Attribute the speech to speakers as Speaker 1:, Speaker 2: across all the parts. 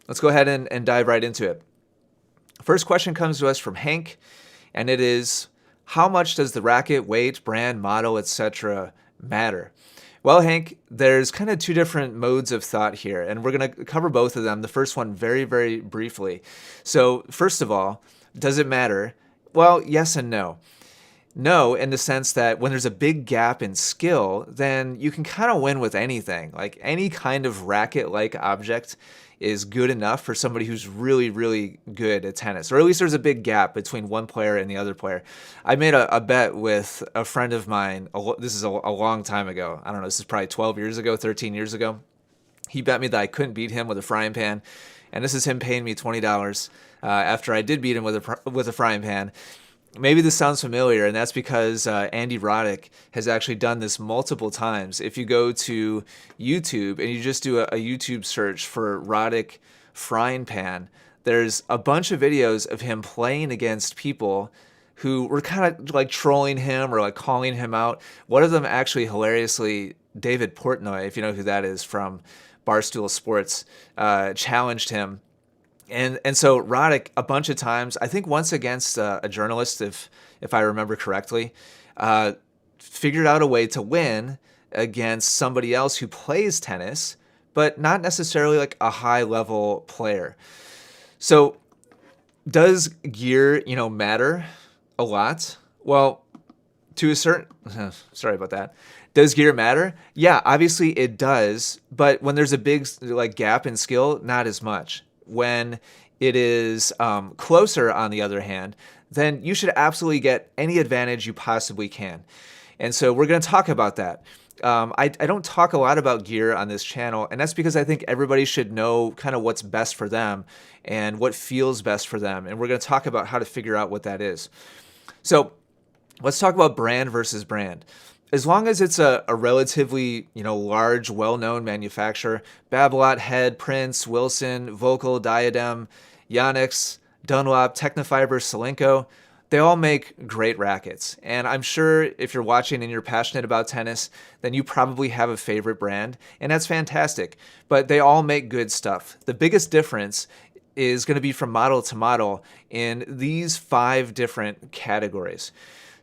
Speaker 1: let's go ahead and dive right into it. First question comes to us from Hank, and it is, how much does the racket, weight, brand, model, etc. matter? Well, Hank, there's kind of two different modes of thought here, and we're going to cover both of them. The first one very, very briefly. So, first of all, does it matter? Well, yes and no. No, in the sense that when there's a big gap in skill, then you can kind of win with anything. Like any kind of racket-like object is good enough for somebody who's really, really good at tennis, or at least there's a big gap between one player and the other player. I made a bet with a friend of mine. This is a long time ago. I don't know. This is probably 12 years ago, 13 years ago. He bet me that I couldn't beat him with a frying pan, and this is him paying me $20 after I did beat him with a frying pan. Maybe this sounds familiar, and that's because Andy Roddick has actually done this multiple times. If you go to YouTube and you just do a YouTube search for Roddick frying pan, there's a bunch of videos of him playing against people who were kind of like trolling him or like calling him out. One of them actually hilariously, David Portnoy, if you know who that is from Barstool Sports, challenged him. And so Roddick a bunch of times, I think once against a journalist, if I remember correctly, figured out a way to win against somebody else who plays tennis, but not necessarily like a high level player. So does gear, matter a lot? Well, to a certain, sorry about that. Does gear matter? Yeah, obviously it does, but when there's a big like gap in skill, not as much. When it is closer, on the other hand, then you should absolutely get any advantage you possibly can. And so we're going to talk about that. I don't talk a lot about gear on this channel, and that's because I think everybody should know kind of what's best for them and what feels best for them. And we're going to talk about how to figure out what that is. So let's talk about brand versus brand. As long as it's a relatively, large, well-known manufacturer, Babolat, Head, Prince, Wilson, Vocal, Diadem, Yonex, Dunlop, Technofiber, Solinco, they all make great rackets. And I'm sure if you're watching and you're passionate about tennis, then you probably have a favorite brand, and that's fantastic. But they all make good stuff. The biggest difference is going to be from model to model in these 5 different categories: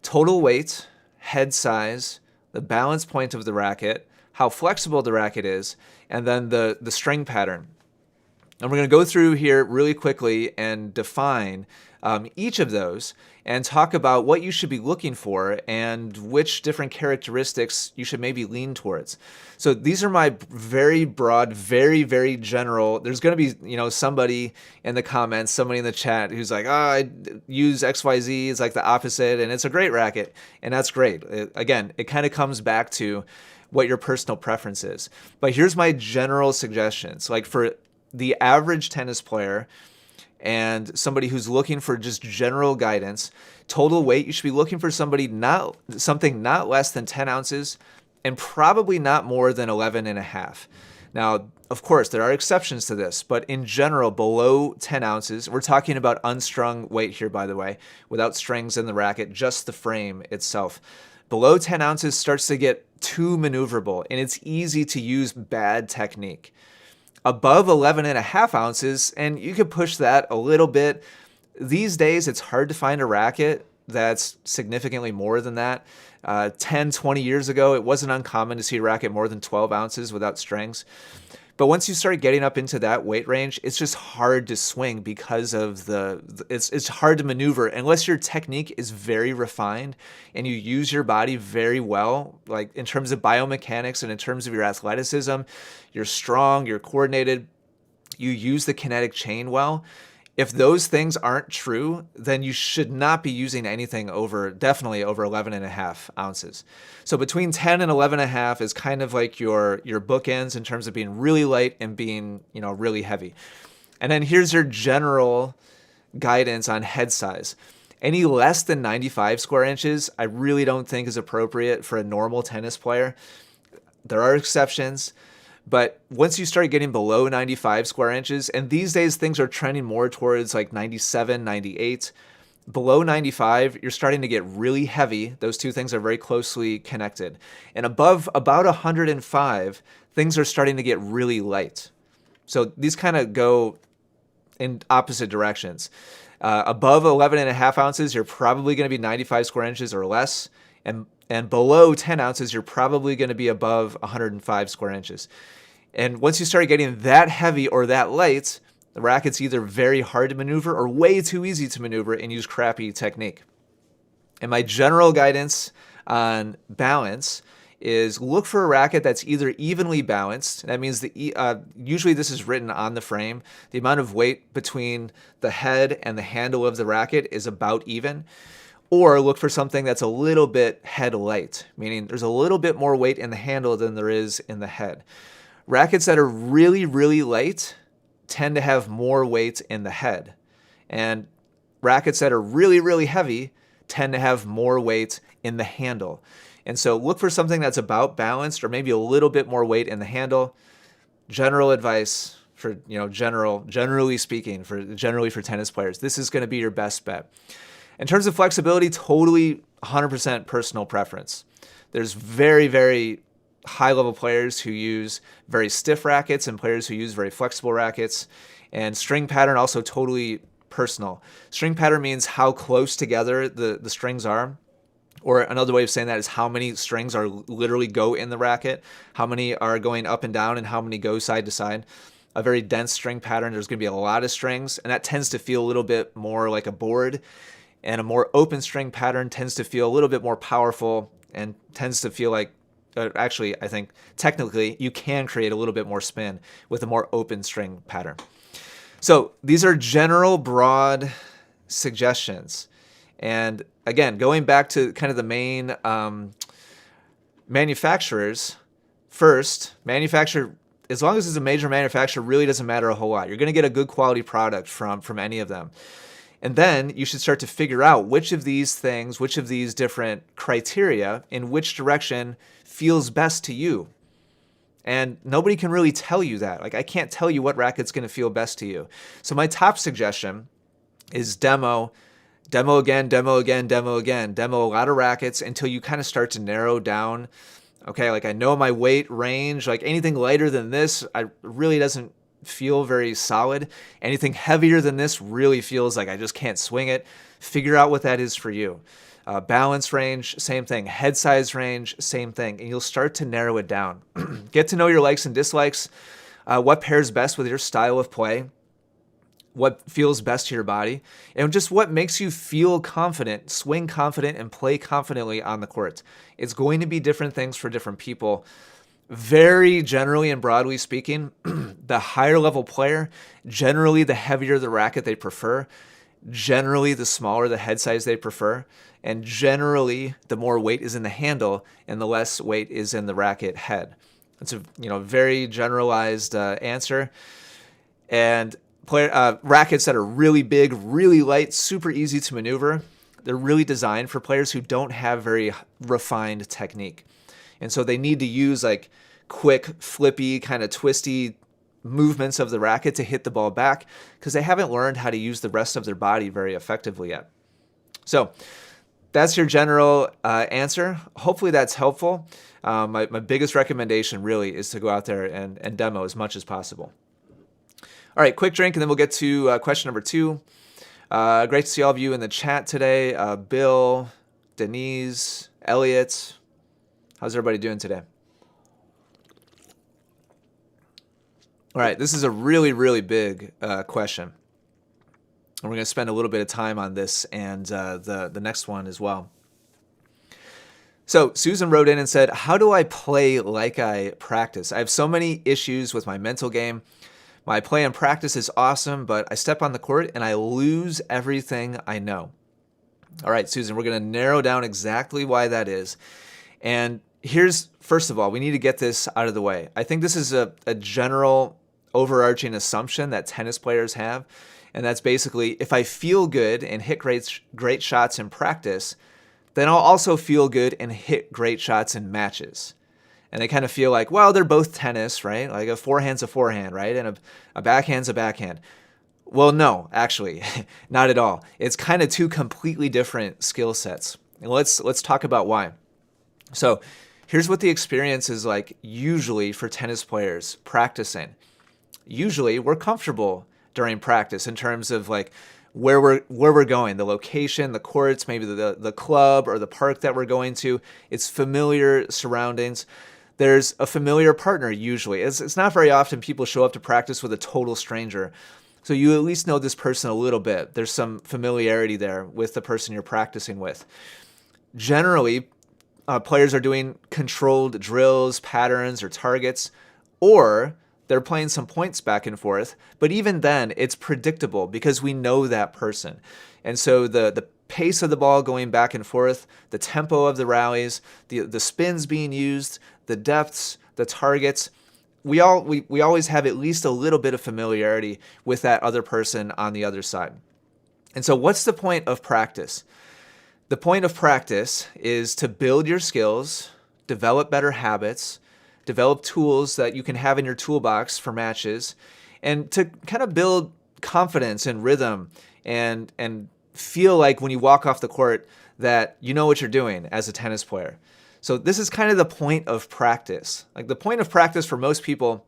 Speaker 1: total weight, head size, the balance point of the racket, how flexible the racket is, and then the string pattern. And we're going to go through here really quickly and define each of those and talk about what you should be looking for and which different characteristics you should maybe lean towards. So these are my very broad, very, very general. There's going to be, somebody in the comments, somebody in the chat who's like, I use XYZ, it's like the opposite, and it's a great racket, and that's great. Again, it kind of comes back to what your personal preference is. But here's my general suggestions. Like for the average tennis player and somebody who's looking for just general guidance, total weight, you should be looking for something not less than 10 ounces and probably not more than 11 and a half. Now, of course, there are exceptions to this, but in general, below 10 ounces, we're talking about unstrung weight here, by the way, without strings in the racket, just the frame itself. Below 10 ounces starts to get too maneuverable, and it's easy to use bad technique. Above 11 and a half ounces, and you could push that a little bit. These days, it's hard to find a racket that's significantly more than that. 10, 20 years ago, it wasn't uncommon to see a racket more than 12 ounces without strings. But once you start getting up into that weight range, it's just hard to swing because of it's hard to maneuver unless your technique is very refined and you use your body very well, like in terms of biomechanics and in terms of your athleticism. You're strong, you're coordinated, you use the kinetic chain well. If those things aren't true, then you should not be using anything definitely over 11 and a half ounces. So between 10 and 11 and a half is kind of like your bookends in terms of being really light and being, really heavy. And then here's your general guidance on head size. Any less than 95 square inches, I really don't think is appropriate for a normal tennis player. There are exceptions. But once you start getting below 95 square inches, and these days things are trending more towards like 97, 98, below 95, you're starting to get really heavy. Those two things are very closely connected. And above about 105, things are starting to get really light. So these kind of go in opposite directions. Above 11.5 ounces, you're probably going to be 95 square inches or less. And below 10 ounces, you're probably going to be above 105 square inches. And once you start getting that heavy or that light, the racket's either very hard to maneuver or way too easy to maneuver and use crappy technique. And my general guidance on balance is look for a racket that's either evenly balanced. That means usually this is written on the frame. The amount of weight between the head and the handle of the racket is about even. Or look for something that's a little bit head light, meaning there's a little bit more weight in the handle than there is in the head. Rackets that are really, really light tend to have more weight in the head. And rackets that are really, really heavy tend to have more weight in the handle. And so look for something that's about balanced or maybe a little bit more weight in the handle. General advice for, generally speaking, generally for tennis players, this is going to be your best bet. In terms of flexibility, totally 100% personal preference. There's very, very high-level players who use very stiff rackets and players who use very flexible rackets. And string pattern also totally personal. String pattern means how close together the strings are. Or another way of saying that is how many strings are literally go in the racket, how many are going up and down, and how many go side to side. A very dense string pattern, there's going to be a lot of strings, and that tends to feel a little bit more like a board. And a more open string pattern tends to feel a little bit more powerful and tends to feel like, actually, I think technically you can create a little bit more spin with a more open string pattern. So these are general broad suggestions. And again, going back to kind of the main manufacturers, first, as long as it's a major manufacturer, really doesn't matter a whole lot. You're going to get a good quality product from any of them. And then you should start to figure out which of these things, which of these different criteria, in which direction feels best to you. And nobody can really tell you that. Like, I can't tell you what racket's going to feel best to you. So my top suggestion is demo again, demo a lot of rackets until you kind of start to narrow down. Okay, like I know my weight range, like anything lighter than this, really doesn't feel very solid. Anything heavier than this really feels like I just can't swing it. Figure out what that is for you. Balance range, same thing. Head size range, same thing. And you'll start to narrow it down. Get to know your likes and dislikes, what pairs best with your style of play, what feels best to your body, and just what makes you feel confident, swing confident, and play confidently on the court. It's going to be different things for different people. Very generally and broadly speaking, the higher level player, generally the heavier the racket they prefer, generally the smaller the head size they prefer, and generally the more weight is in the handle and the less weight is in the racket head. It's a very generalized answer. And rackets that are really big, really light, super easy to maneuver, they're really designed for players who don't have very refined technique. And so they need to use like quick, flippy, kind of twisty movements of the racket to hit the ball back because they haven't learned how to use the rest of their body very effectively yet. So that's your general answer. Hopefully that's helpful. My biggest recommendation really is to go out there and demo as much as possible. All right, quick drink, and then we'll get to question number 2. Great to see all of you in the chat today. Bill, Denise, Elliot. How's everybody doing today? All right, this is a really, really big question. And we're going to spend a little bit of time on this and the next one as well. So Susan wrote in and said, how do I play like I practice? I have so many issues with my mental game. My play and practice is awesome, but I step on the court and I lose everything I know. All right, Susan, we're going to narrow down exactly why that is. And first of all, we need to get this out of the way. I think this is a general overarching assumption that tennis players have. And that's basically, if I feel good and hit great shots in practice, then I'll also feel good and hit great shots in matches. And they kind of feel like, well, they're both tennis, right? Like a forehand's a forehand, right? And a backhand's a backhand. Well, no, actually, not at all. It's kind of two completely different skill sets. And let's talk about why. So here's what the experience is like usually for tennis players practicing. Usually we're comfortable during practice in terms of like where we're going, the location, the courts, maybe the club or the park that we're going to. It's familiar surroundings. There's a familiar partner usually. It's not very often people show up to practice with a total stranger. So you at least know this person a little bit. There's some familiarity there with the person you're practicing with. Generally, players are doing controlled drills, patterns, or targets, or they're playing some points back and forth. But even then, it's predictable because we know that person. And so the pace of the ball going back and forth, the tempo of the rallies, the spins being used, the depths, the targets, we always have at least a little bit of familiarity with that other person on the other side. And so what's the point of practice? The point of practice is to build your skills, develop better habits, develop tools that you can have in your toolbox for matches, and to kind of build confidence and rhythm and feel like when you walk off the court that you know what you're doing as a tennis player. So this is kind of the point of practice. Like the point of practice for most people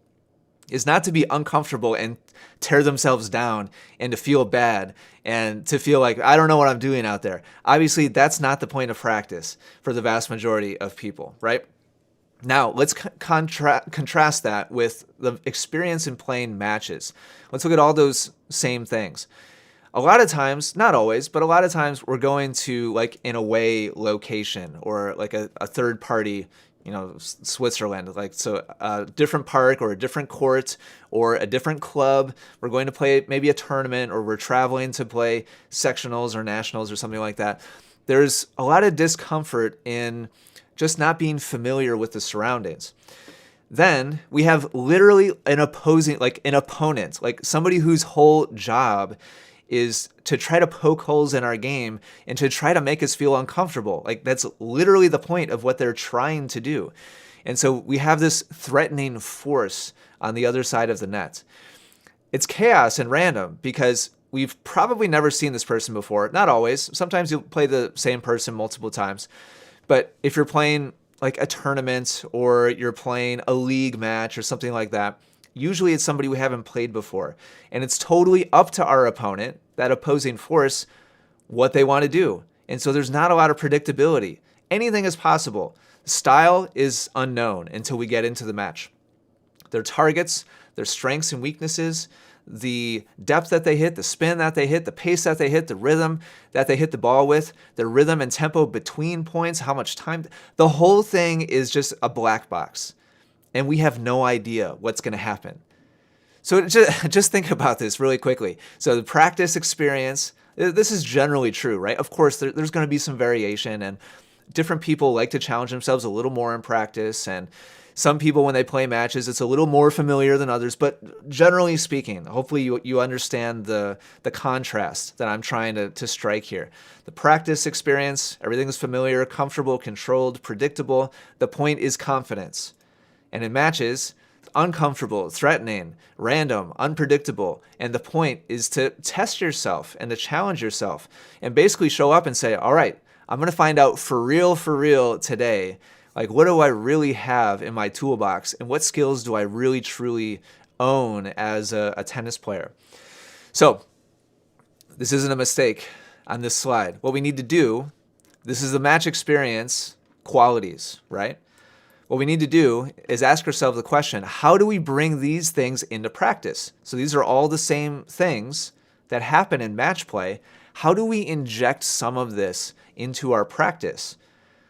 Speaker 1: is not to be uncomfortable and tear themselves down and to feel bad and to feel like, I don't know what I'm doing out there. Obviously, that's not the point of practice for the vast majority of people, right? Now, let's contrast that with the experience in playing matches. Let's look at all those same things. A lot of times, not always, but a lot of times we're going to like an away location or like a third party, Switzerland, like so a different park or a different court or a different club. We're going to play maybe a tournament or we're traveling to play sectionals or nationals or something like that. There's a lot of discomfort in just not being familiar with the surroundings. Then we have literally an opponent, like somebody whose whole job is to try to poke holes in our game and to try to make us feel uncomfortable. Like that's literally the point of what they're trying to do. And so we have this threatening force on the other side of the net. It's chaos and random because we've probably never seen this person before. Not always. Sometimes you'll play the same person multiple times. But if you're playing like a tournament or you're playing a league match or something like that, usually it's somebody we haven't played before. And it's totally up to our opponent, that opposing force, what they want to do. And so there's not a lot of predictability. Anything is possible. Style is unknown until we get into the match. Their targets, their strengths and weaknesses, the depth that they hit, the spin that they hit, the pace that they hit, the rhythm that they hit the ball with, the rhythm and tempo between points, how much time. The whole thing is just a black box. And we have no idea what's going to happen. So just think about this really quickly. So the practice experience, this is generally true, right? Of course, there's going to be some variation, and different people like to challenge themselves a little more in practice. And some people, when they play matches, it's a little more familiar than others. But generally speaking, hopefully you understand the contrast that I'm trying to strike here. The practice experience, everything is familiar, comfortable, controlled, predictable. The point is confidence. And in matches, uncomfortable, threatening, random, unpredictable. And the point is to test yourself and to challenge yourself and basically show up and say, all right, I'm going to find out for real today, like what do I really have in my toolbox and what skills do I really truly own as a tennis player. So this isn't a mistake on this slide. What we need to do, this is the match experience qualities, right? What we need to do is ask ourselves the question, how do we bring these things into practice? So these are all the same things that happen in match play. How do we inject some of this into our practice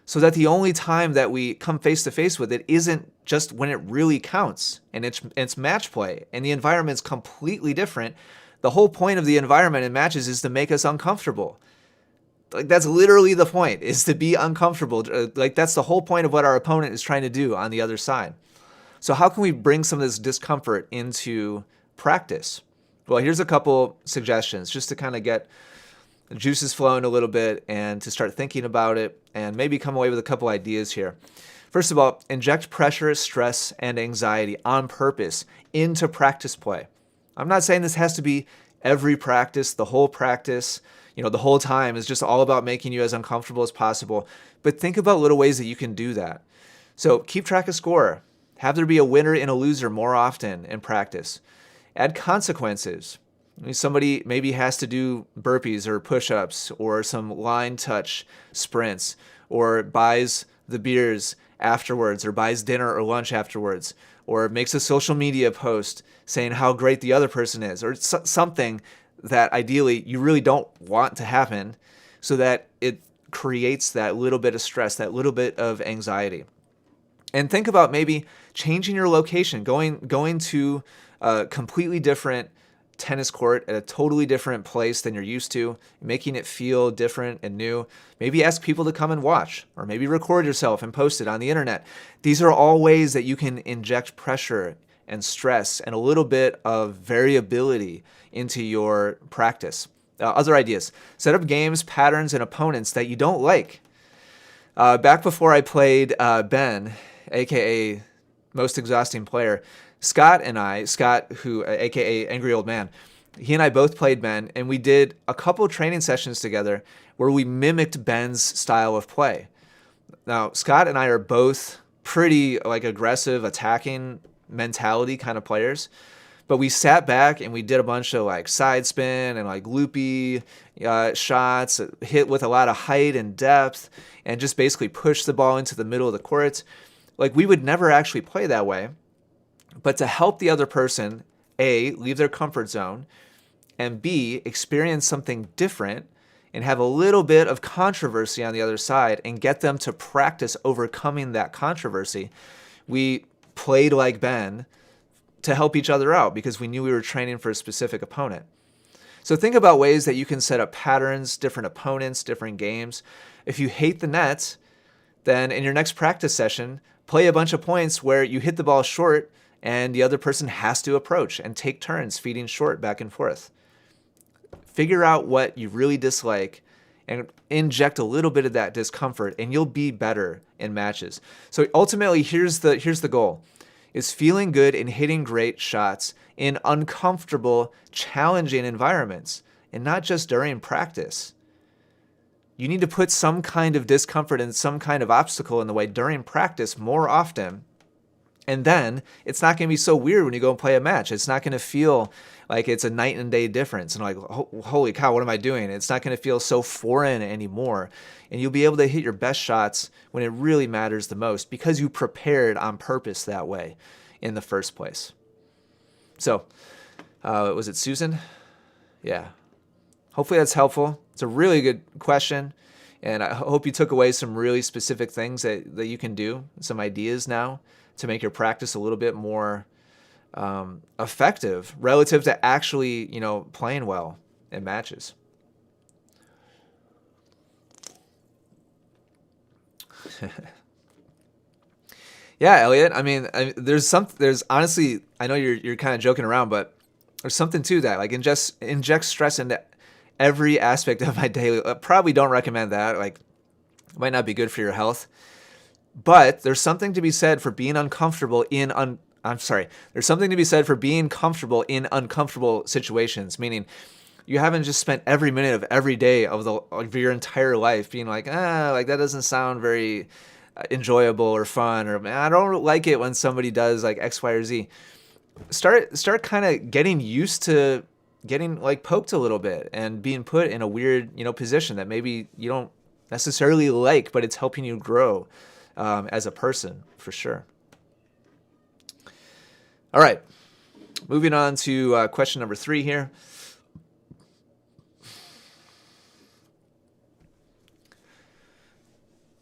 Speaker 1: so that the only time that we come face to face with it isn't just when it really counts and it's match play and the environment's completely different. The whole point of the environment in matches is to make us uncomfortable. Like that's literally the point, is to be uncomfortable. Like that's the whole point of what our opponent is trying to do on the other side. So how can we bring some of this discomfort into practice? Well, here's a couple suggestions just to kind of get the juices flowing a little bit and to start thinking about it and maybe come away with a couple ideas here. First of all, inject pressure, stress, and anxiety on purpose into practice play. I'm not saying this has to be every practice, the whole practice, the whole time is just all about making you as uncomfortable as possible. But think about little ways that you can do that. So keep track of score. Have there be a winner and a loser more often in practice. Add consequences. Somebody maybe has to do burpees or push-ups or some line touch sprints, or buys the beers afterwards, or buys dinner or lunch afterwards, or makes a social media post saying how great the other person is, or something that ideally you really don't want to happen, so that it creates that little bit of stress, that little bit of anxiety. And think about maybe changing your location, going to a completely different tennis court at a totally different place than you're used to, making it feel different and new. Maybe ask people to come and watch, or maybe record yourself and post it on the internet. These are all ways that you can inject pressure and stress and a little bit of variability into your practice. Other ideas: set up games, patterns, and opponents that you don't like. Back before I played Ben, aka Most Exhausting Player, Scott, who, aka Angry Old Man, he and I both played Ben, and we did a couple training sessions together where we mimicked Ben's style of play. Now, Scott and I are both pretty aggressive, attacking mentality kind of players, but we sat back and we did a bunch of side spin and loopy shots, hit with a lot of height and depth, and just basically push the ball into the middle of the court. We would never actually play that way. But to help the other person, A, leave their comfort zone, and B, experience something different and have a little bit of controversy on the other side and get them to practice overcoming that controversy, we played like Ben to help each other out because we knew we were training for a specific opponent. So think about ways that you can set up patterns, different opponents, different games. If you hate the net, then in your next practice session, play a bunch of points where you hit the ball short and the other person has to approach and take turns feeding short back and forth. Figure out what you really dislike and inject a little bit of that discomfort, and you'll be better in matches. So ultimately, here's the goal, is feeling good and hitting great shots in uncomfortable, challenging environments, and not just during practice. You need to put some kind of discomfort and some kind of obstacle in the way during practice more often. And then it's not going to be so weird when you go and play a match. It's not going to feel like it's a night and day difference. And holy cow, what am I doing? It's not going to feel so foreign anymore. And you'll be able to hit your best shots when it really matters the most because you prepared on purpose that way in the first place. So, was it Susan? Yeah. Hopefully that's helpful. It's a really good question. And I hope you took away some really specific things that you can do, some ideas now to make your practice a little bit more effective relative to actually, playing well in matches. Yeah, Elliot. I mean, there's honestly, I know you're kind of joking around, but there's something to that. Inject stress into every aspect of my day. Probably don't recommend that. It might not be good for your health. But there's something to be said for being uncomfortable there's something to be said for being comfortable in uncomfortable situations, meaning you haven't just spent every minute of every day of your entire life being that doesn't sound very enjoyable or fun, or I don't like it when somebody does X, Y, or Z. Start kind of getting used to getting poked a little bit and being put in a weird, position that maybe you don't necessarily like, but it's helping you grow as a person, for sure. All right, moving on to question number 3 here.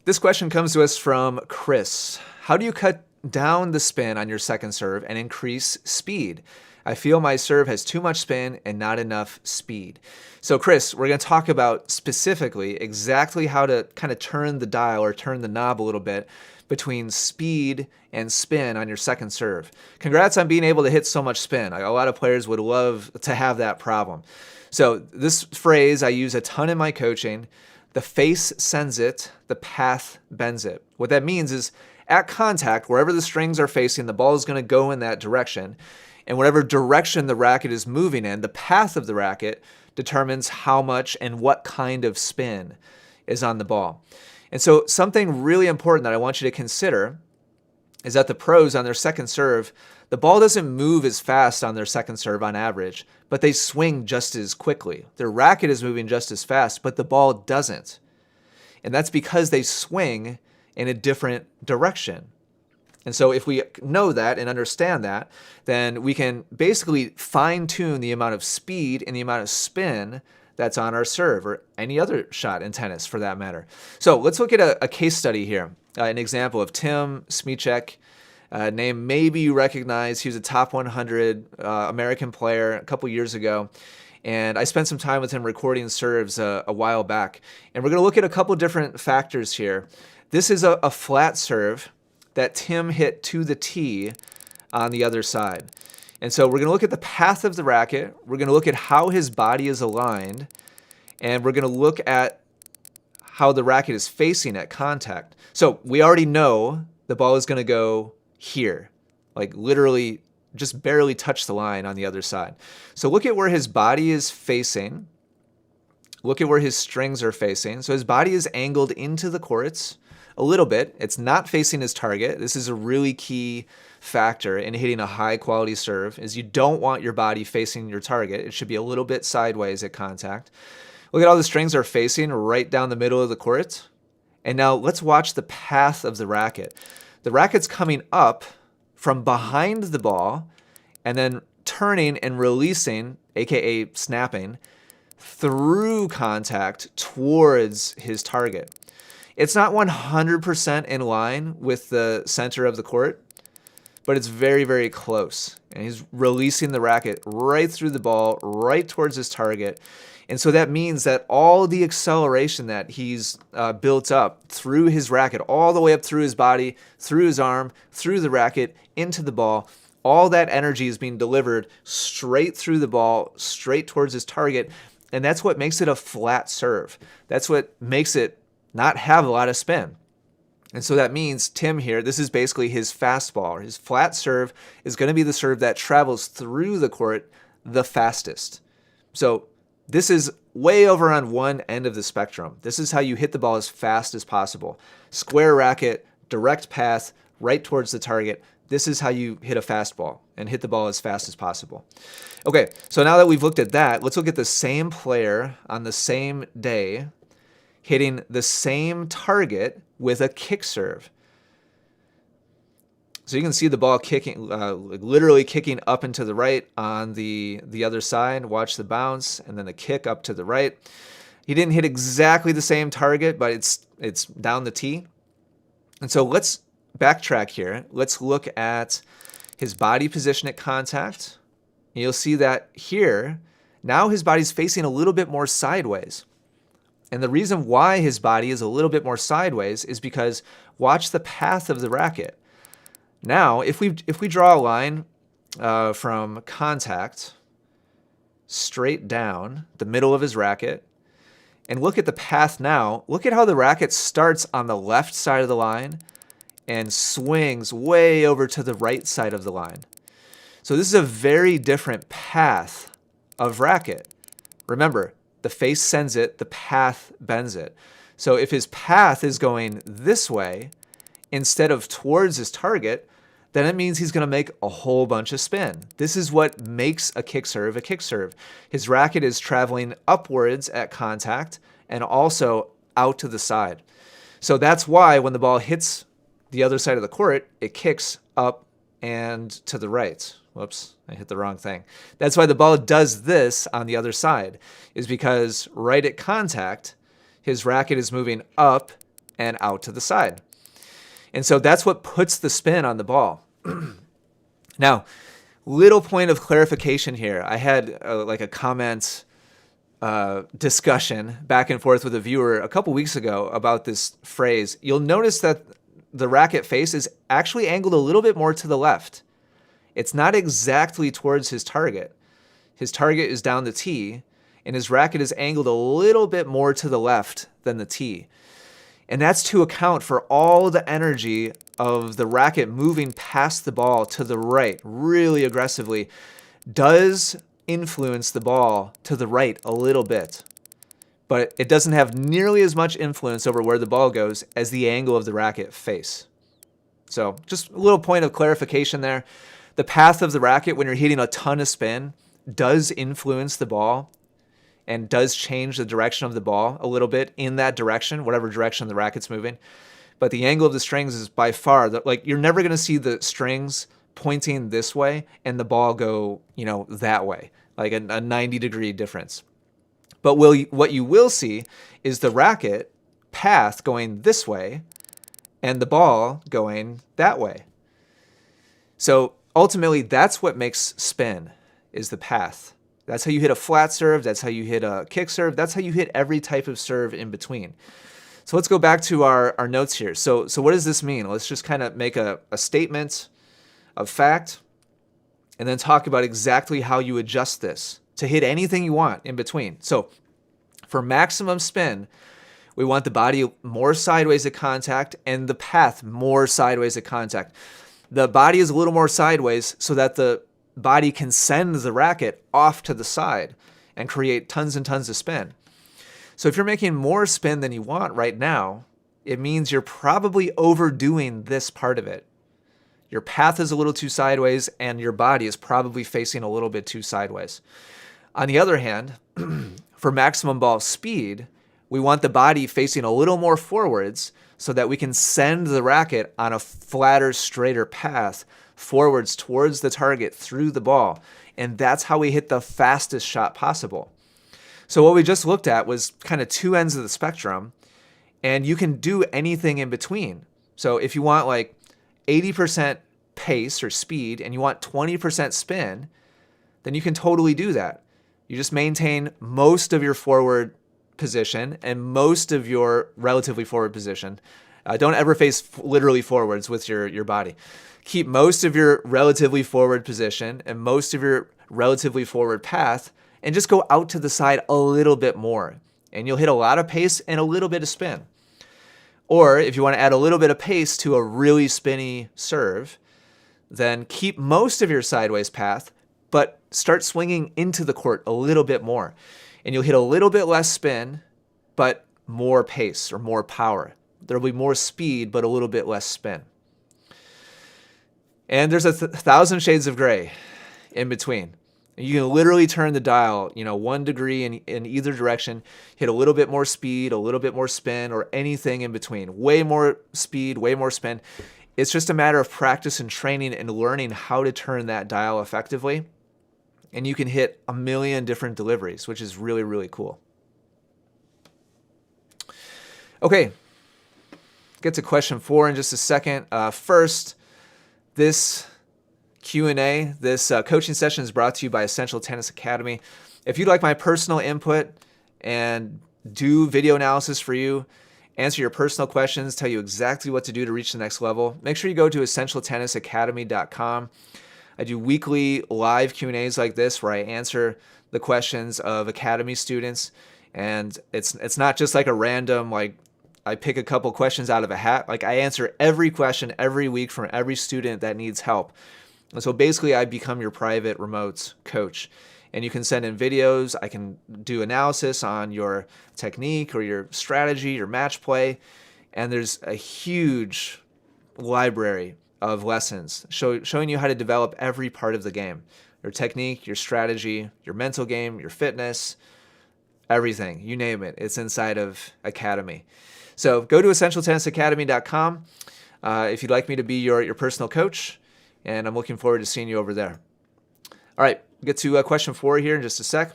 Speaker 1: This question comes to us from Chris. How do you cut down the spin on your second serve and increase speed? I feel my serve has too much spin and not enough speed. So Chris, we're going to talk about specifically exactly how to kind of turn the dial or turn the knob a little bit between speed and spin on your second serve. Congrats on being able to hit so much spin. A lot of players would love to have that problem. So this phrase I use a ton in my coaching. The face sends it, the path bends it. What that means is at contact, wherever the strings are facing, the ball is going to go in that direction. And whatever direction the racket is moving in, the path of the racket determines how much and what kind of spin is on the ball. And so something really important that I want you to consider is that the pros on their second serve, The ball doesn't move as fast on their second serve on average, but they swing just as quickly. Their racket is moving just as fast, but the ball doesn't. And that's because they swing in a different direction. And so if we know that and understand that, then we can basically fine-tune the amount of speed and the amount of spin that's on our serve, or any other shot in tennis for that matter. So let's look at a case study here, an example of Tim Smyczek, name maybe you recognize. He was a top 100 American player a couple years ago. And I spent some time with him recording serves a while back. And we're going to look at a couple different factors here. This is a flat serve that Tim hit to the tee on the other side. And so we're going to look at the path of the racket. We're going to look at how his body is aligned. And we're going to look at how the racket is facing at contact. So we already know the ball is going to go here, like literally just barely touch the line on the other side. So look at where his body is facing. Look at where his strings are facing. So his body is angled into the courts a little bit. It's not facing his target. This is a really key factor in hitting a high quality serve, is you don't want your body facing your target. It should be a little bit sideways at contact. Look at how the strings are facing right down the middle of the court. And now let's watch the path of the racket. The racket's coming up from behind the ball and then turning and releasing, aka snapping, through contact towards his target. It's not 100% in line with the center of the court, but it's very, very close. And he's releasing the racket right through the ball, right towards his target. And so that means that all the acceleration that he's built up through his racket, all the way up through his body, through his arm, through the racket, into the ball, all that energy is being delivered straight through the ball, straight towards his target. And that's what makes it a flat serve. That's what makes it not have a lot of spin. And so that means Tim here, this is basically his fastball. His flat serve is going to be the serve that travels through the court the fastest. So this is way over on one end of the spectrum. This is how you hit the ball as fast as possible. Square racket, direct path, right towards the target. This is how you hit a fastball and hit the ball as fast as possible. Okay, so now that we've looked at that, let's look at the same player on the same day hitting the same target with a kick serve. So you can see the ball kicking, literally kicking up and to the right on the other side. Watch the bounce and then the kick up to the right. He didn't hit exactly the same target, but it's down the tee. And so let's backtrack here. Let's look at his body position at contact. And you'll see that here, now his body's facing a little bit more sideways. And the reason why his body is a little bit more sideways is because watch the path of the racket. Now, if we draw a line from contact straight down the middle of his racket, and look at the path now, look at how the racket starts on the left side of the line and swings way over to the right side of the line. So this is a very different path of racket. Remember, the face sends it, the path bends it. So if his path is going this way instead of towards his target, then it means he's going to make a whole bunch of spin. This is what makes a kick serve a kick serve. His racket is traveling upwards at contact and also out to the side. So that's why when the ball hits the other side of the court, it kicks up and to the right. Whoops, I hit the wrong thing. That's why the ball does this on the other side, is because right at contact, his racket is moving up and out to the side. And so that's what puts the spin on the ball. Now, little point of clarification here. I had like a comment discussion back and forth with a viewer a couple weeks ago about this phrase. You'll notice that the racket face is actually angled a little bit more to the left. It's not exactly towards his target. His target is down the tee, and his racket is angled a little bit more to the left than the tee. And that's to account for all the energy of the racket moving past the ball to the right really aggressively does influence the ball to the right a little bit. But it doesn't have nearly as much influence over where the ball goes as the angle of the racket face. So just a little point of clarification there. the path of the racket when you're hitting a ton of spin does influence the ball and does change the direction of the ball a little bit in that direction, whatever direction the racket's moving. But the angle of the strings is by far, like you're never going to see the strings pointing this way and the ball go, that way, like a 90-degree difference. But what you will see is the racket path going this way and the ball going that way. So ultimately, that's what makes spin, is the path. That's how you hit a flat serve. That's how you hit a kick serve. That's how you hit every type of serve in between. So let's go back to our notes here. So what does this mean? Let's just kind of make a statement of fact and then talk about exactly how you adjust this to hit anything you want in between. So for maximum spin, we want the body more sideways at contact and the path more sideways at contact. The body is a little more sideways so that the body can send the racket off to the side and create tons and tons of spin. So if you're making more spin than you want right now, it means you're probably overdoing this part of it. Your path is a little too sideways and your body is probably facing a little bit too sideways. On the other hand, for maximum ball speed, we want the body facing a little more forwards so that we can send the racket on a flatter, straighter path forwards towards the target through the ball. And that's how we hit the fastest shot possible. So what we just looked at was kind of two ends of the spectrum, and you can do anything in between. So if you want like 80% pace or speed and you want 20% spin, then you can totally do that. You just maintain most of your forward position and most of your relatively forward position. Don't ever face literally forwards with your body. Keep most of your relatively forward position and most of your relatively forward path and just go out to the side a little bit more. And you'll hit a lot of pace and a little bit of spin. Or if you want to add a little bit of pace to a really spinny serve, then keep most of your sideways path, but start swinging into the court a little bit more. And you'll hit a little bit less spin, but more pace or more power. There'll be more speed, but a little bit less spin. And there's 1,000 shades of gray in between. You can literally turn the dial, 1 degree in either direction, hit a little bit more speed, a little bit more spin, or anything in between. Way more speed, way more spin. It's just a matter of practice and training and learning how to turn that dial effectively. And you can hit a million different deliveries, which is really, really cool. Okay, get to question 4 in just a second. First, this Q&A, this coaching session is brought to you by Essential Tennis Academy. If you'd like my personal input and do video analysis for you, answer your personal questions, tell you exactly what to do to reach the next level, make sure you go to essentialtennisacademy.com. I do weekly live Q&As like this where I answer the questions of Academy students. And it's not just like a random, like I pick a couple questions out of a hat. Like I answer every question every week from every student that needs help. And so basically I become your private remote coach. And you can send in videos. I can do analysis on your technique or your strategy, your match play. And there's a huge library of lessons showing you how to develop every part of the game. Your technique, your strategy, your mental game, your fitness, everything. You name it. It's inside of Academy. So go to essentialtennisacademy.com if you'd like me to be your personal coach. And I'm looking forward to seeing you over there. All right, get to question 4 here in just a sec.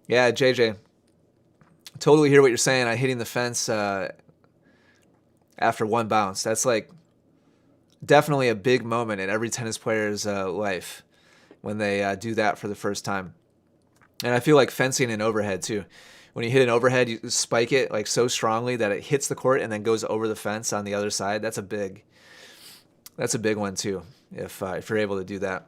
Speaker 1: Yeah, JJ, totally hear what you're saying on hitting the fence after one bounce. That's like definitely a big moment in every tennis player's life when they do that for the first time. And I feel like fencing and overhead too. When you hit an overhead, you spike it like so strongly that it hits the court and then goes over the fence on the other side. That's a big one too, if you're able to do that.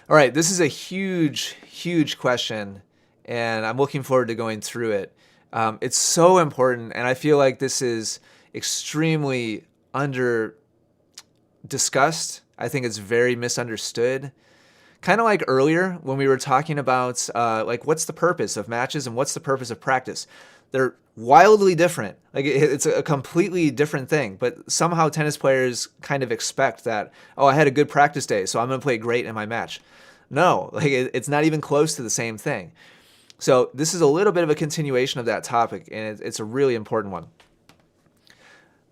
Speaker 1: All right, this is a huge, huge question, and I'm looking forward to going through it. It's so important, and I feel like this is extremely under discussed. I think it's very misunderstood. Kind of like earlier when we were talking about like what's the purpose of matches and what's the purpose of practice. They're wildly different. Like it's a completely different thing, but somehow tennis players kind of expect that, oh, I had a good practice day, so I'm going to play great in my match. No, like it's not even close to the same thing. So this is a little bit of a continuation of that topic, and it's a really important one.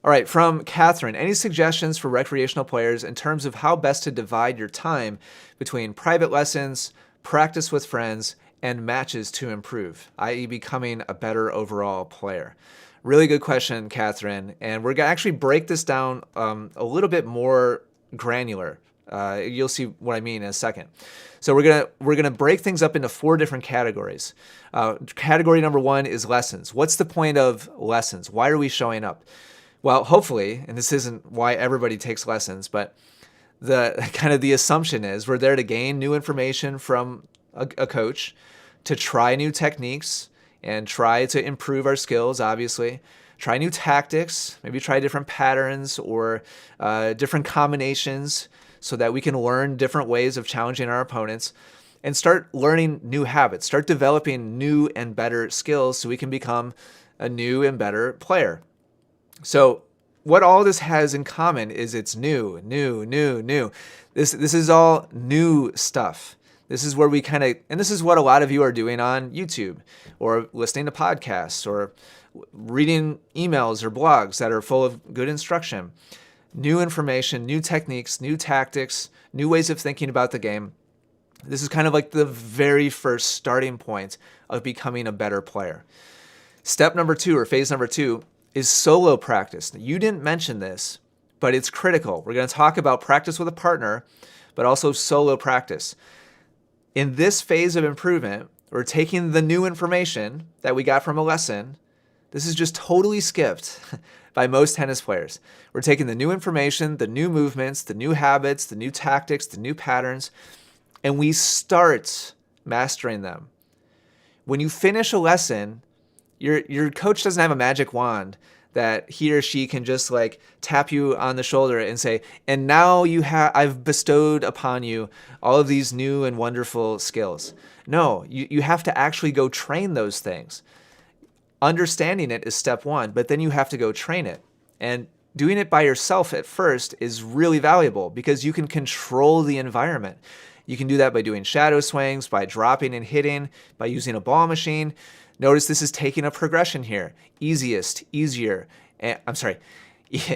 Speaker 1: All right, from Catherine, any suggestions for recreational players in terms of how best to divide your time between private lessons, practice with friends, and matches to improve, i.e. becoming a better overall player? Really good question, Catherine, and we're going to actually break this down a little bit more granular. You'll see what I mean in a second. So we're gonna break things up into 4 different categories. Category number 1 is lessons. What's the point of lessons? Why are we showing up? Well, hopefully, and this isn't why everybody takes lessons, but the assumption is we're there to gain new information from a coach, to try new techniques and try to improve our skills, obviously. Try new tactics, maybe try different patterns or different combinations so that we can learn different ways of challenging our opponents and start learning new habits, start developing new and better skills so we can become a new and better player. So what all this has in common is it's new. This is all new stuff. This is where we and this is what a lot of you are doing on YouTube or listening to podcasts or reading emails or blogs that are full of good instruction. New information, new techniques, new tactics, new ways of thinking about the game. This is kind of like the very first starting point of becoming a better player. Step number 2, or phase number 2, is solo practice. You didn't mention this, but it's critical. We're going to talk about practice with a partner, but also solo practice. In this phase of improvement, we're taking the new information that we got from a lesson. This is just totally skipped by most tennis players. We're taking the new information, the new movements, the new habits, the new tactics, the new patterns, and we start mastering them. When you finish a lesson, your coach doesn't have a magic wand that he or she can just like tap you on the shoulder and say, and now I've bestowed upon you all of these new and wonderful skills. No, you have to actually go train those things. Understanding it is step 1, but then you have to go train it. And doing it by yourself at first is really valuable because you can control the environment. You can do that by doing shadow swings, by dropping and hitting, by using a ball machine. Notice this is taking a progression here. Easiest, easier,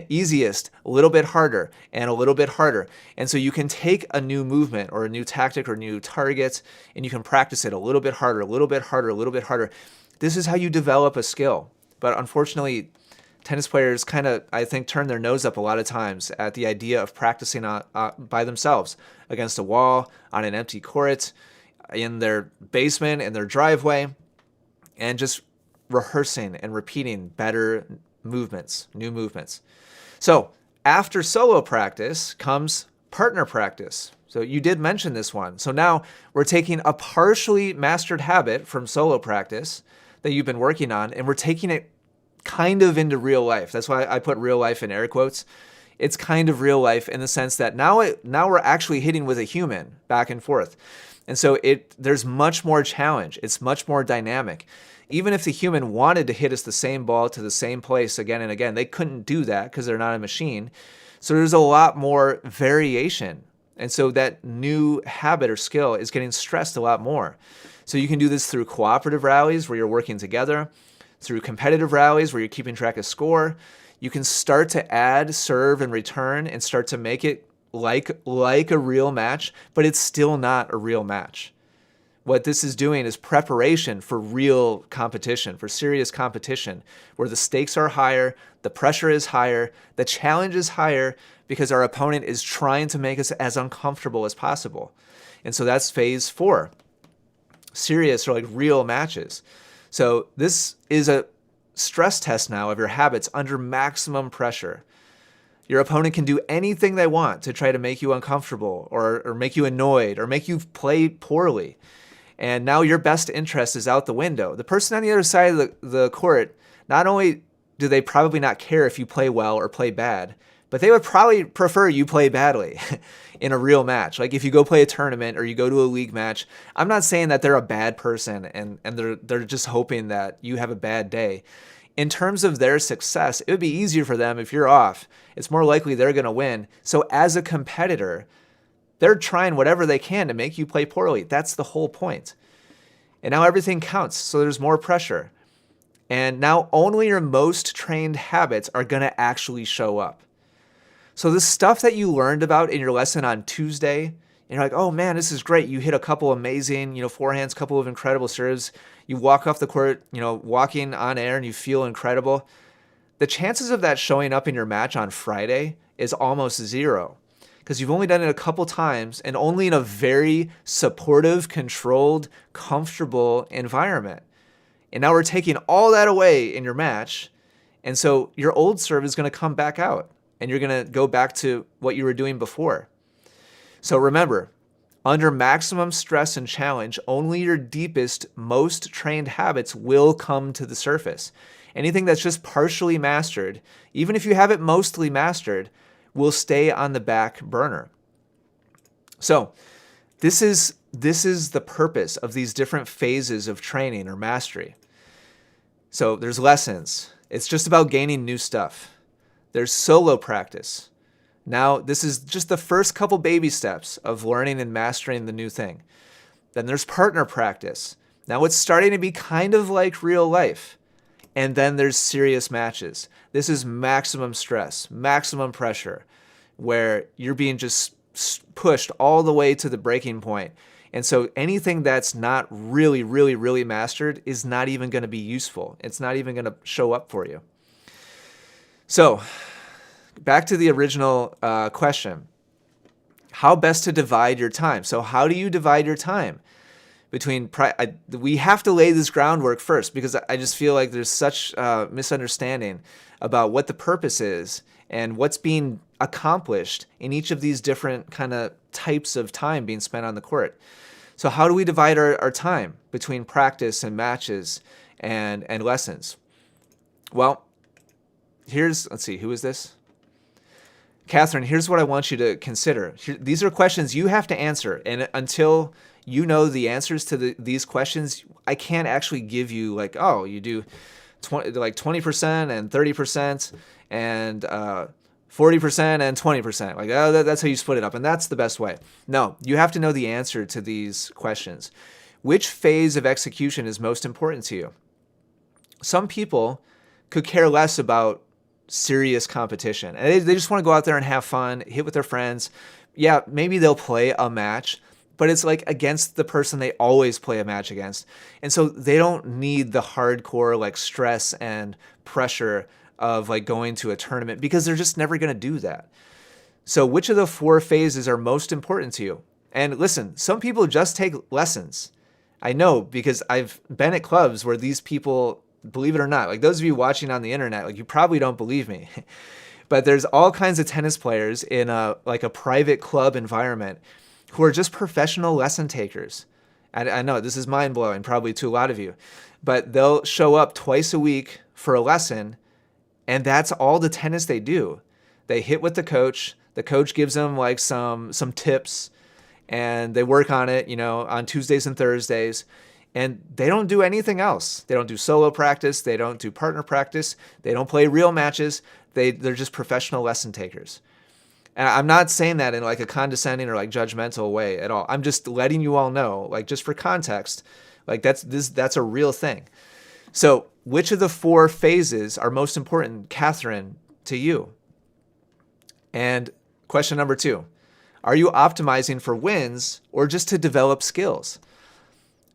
Speaker 1: easiest, a little bit harder, and a little bit harder. And so you can take a new movement or a new tactic or new target, and you can practice it a little bit harder, a little bit harder, a little bit harder. This is how you develop a skill. But unfortunately, tennis players kind of, I think, turn their nose up a lot of times at the idea of practicing by themselves against a wall, on an empty court, in their basement, in their driveway, and just rehearsing and repeating better movements, new movements. So after solo practice comes partner practice. So you did mention this one. So now we're taking a partially mastered habit from solo practice that you've been working on, and we're taking it kind of into real life. That's why I put real life in air quotes. It's kind of real life in the sense that now we're actually hitting with a human back and forth. And so there's much more challenge. It's much more dynamic. Even if the human wanted to hit us the same ball to the same place again and again, they couldn't do that because they're not a machine. So there's a lot more variation. And so that new habit or skill is getting stressed a lot more. So you can do this through cooperative rallies where you're working together, through competitive rallies where you're keeping track of score. You can start to add serve and return and start to make it like a real match, but it's still not a real match. What this is doing is preparation for real competition, for serious competition, where the stakes are higher, the pressure is higher, the challenge is higher, because our opponent is trying to make us as uncomfortable as possible. And so that's phase 4, serious or like real matches. So this is a stress test now of your habits under maximum pressure. Your opponent can do anything they want to try to make you uncomfortable or make you annoyed or make you play poorly. And now your best interest is out the window. The person on the other side of the court, not only do they probably not care if you play well or play bad, but they would probably prefer you play badly in a real match. Like if you go play a tournament or you go to a league match, I'm not saying that they're a bad person and they're just hoping that you have a bad day. In terms of their success, it would be easier for them if you're off. It's more likely they're going to win. So as a competitor, they're trying whatever they can to make you play poorly. That's the whole point. And now everything counts, so there's more pressure. And now only your most trained habits are going to actually show up. So the stuff that you learned about in your lesson on Tuesday, and you're like, oh man, this is great. You hit a couple amazing, forehands, couple of incredible serves. You walk off the court, walking on air and you feel incredible. The chances of that showing up in your match on Friday is almost zero because you've only done it a couple times and only in a very supportive, controlled, comfortable environment. And now we're taking all that away in your match. And so your old serve is going to come back out and you're going to go back to what you were doing before. So remember, under maximum stress and challenge, only your deepest, most trained habits will come to the surface. Anything that's just partially mastered, even if you have it mostly mastered, will stay on the back burner. So this is the purpose of these different phases of training or mastery. So there's lessons. It's just about gaining new stuff. There's solo practice. Now, this is just the first couple baby steps of learning and mastering the new thing. Then there's partner practice. Now it's starting to be kind of like real life. And then there's serious matches. This is maximum stress, maximum pressure, where you're being just pushed all the way to the breaking point. And so anything that's not really, really, really mastered is not even going to be useful. It's not even going to show up for you. So back to the original question. How best to divide your time? So how do you divide your time? We have to lay this groundwork first because I just feel like there's such misunderstanding about what the purpose is and what's being accomplished in each of these different kind of types of time being spent on the court. So how do we divide our time between practice and matches and lessons? Well, let's see, who is this? Catherine, here's what I want you to consider. These are questions you have to answer. And until you know the answers to these questions, I can't actually give you like, oh, you do 20% and 30% and 40% and 20%. Like, oh, that's how you split it up. And that's the best way. No, you have to know the answer to these questions. Which phase of execution is most important to you? Some people could care less about serious competition. And they just want to go out there and have fun, hit with their friends. Yeah, maybe they'll play a match, but it's like against the person they always play a match against. And so they don't need the hardcore like stress and pressure of like going to a tournament because they're just never going to do that. So which of the four phases are most important to you? And listen, some people just take lessons. I know because I've been at clubs where these people, believe it or not, like those of you watching on the internet, like you probably don't believe me, but there's all kinds of tennis players in a private club environment who are just professional lesson takers. I know this is mind blowing probably to a lot of you, but they'll show up twice a week for a lesson and that's all the tennis they do. They hit with the coach gives them like some tips and they work on it, on Tuesdays and Thursdays. And they don't do anything else. They don't do solo practice. They don't do partner practice. They don't play real matches. They're just professional lesson takers. And I'm not saying that in like a condescending or like judgmental way at all. I'm just letting you all know, like just for context, like that's a real thing. So which of the four phases are most important, Catherine, to you? And question number 2, are you optimizing for wins or just to develop skills?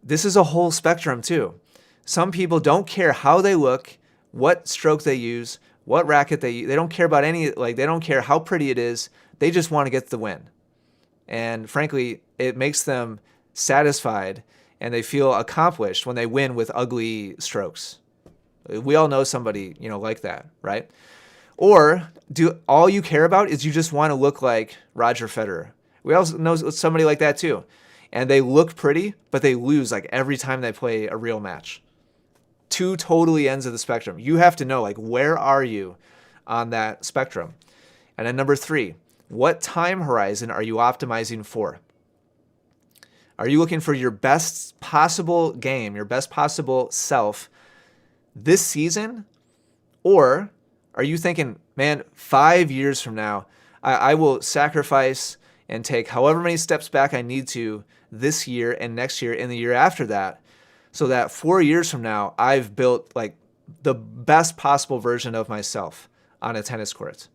Speaker 1: This is a whole spectrum too. Some people don't care how they look, what stroke they use, what racket they use. They don't care about they don't care how pretty it is. They just want to get the win. And frankly, it makes them satisfied and they feel accomplished when they win with ugly strokes. We all know somebody, like that, right? Or do all you care about is you just want to look like Roger Federer? We also know somebody like that too. And they look pretty, but they lose like every time they play a real match. Two totally ends of the spectrum. You have to know, like, where are you on that spectrum? And then number 3, what time horizon are you optimizing for? Are you looking for your best possible game, your best possible self this season? Or are you thinking, man, 5 years from now, I will sacrifice and take however many steps back I need to this year and next year and the year after that, so that 4 years from now, I've built like the best possible version of myself on a tennis court?